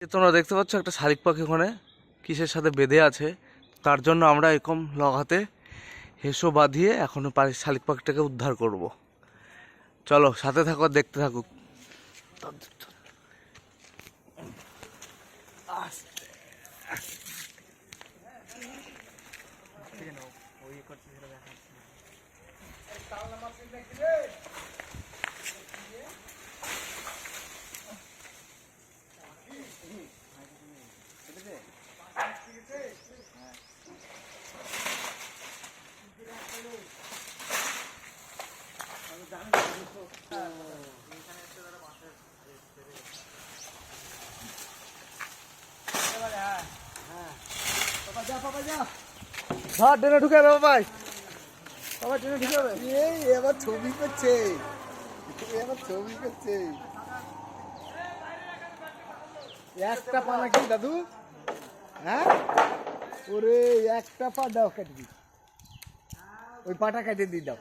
তোমরা দেখতে পাচ্ছ একটা শালিক পাখি ওখানে কিসের সাথে বেঁধে আছে, তার জন্য আমরা এরকম লগাতে হেসো বাঁধিয়ে এখন শালিক পাখিটাকে উদ্ধার করব। চলো সাথে থাকো, দেখতে থাকুক। ট্রেনে ঢুকে যাবে বাবাই, বাবা ট্রেনে ঢুকে যাবে। এই এবার ছবি করছে, এবার ছবি করছে। একটা পা নাকি দাদু? হ্যাঁ, ওরে একটা পা দাও, কেটে দি, ওই পাটা কেটে দিয়ে দাও।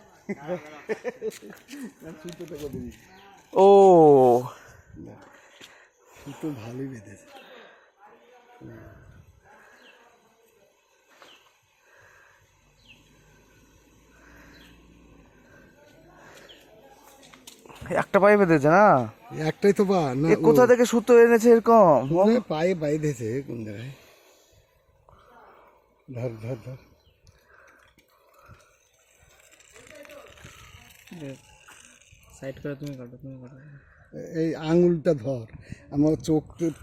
সুতোটা কেটে দি। ও সুতো ভালোই বেঁধেছে। একটা পায়ে বেঁধেছে না? একটাই তো পা না? কোথা থেকে সুতো এনেছে এরকম? পায়ে বাইধেছে কোন জায়গায়? ধর ধর ধর, সাইড করে তুমি কাটো, তুমি কাটো। এই আঙুলটা ধর, আমার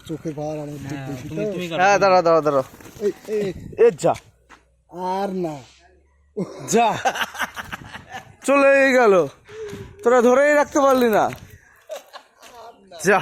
চোখে পাওয়ার আমার হ্যাঁ, বেশি তুমি তো। তুমি কাটো। হ্যাঁ দাঁড়া দাঁড়া দাঁড়া, এই এই এ যা আর না, যা চলে গেল, তোরা ধরেই রাখতে পারলি না, যা।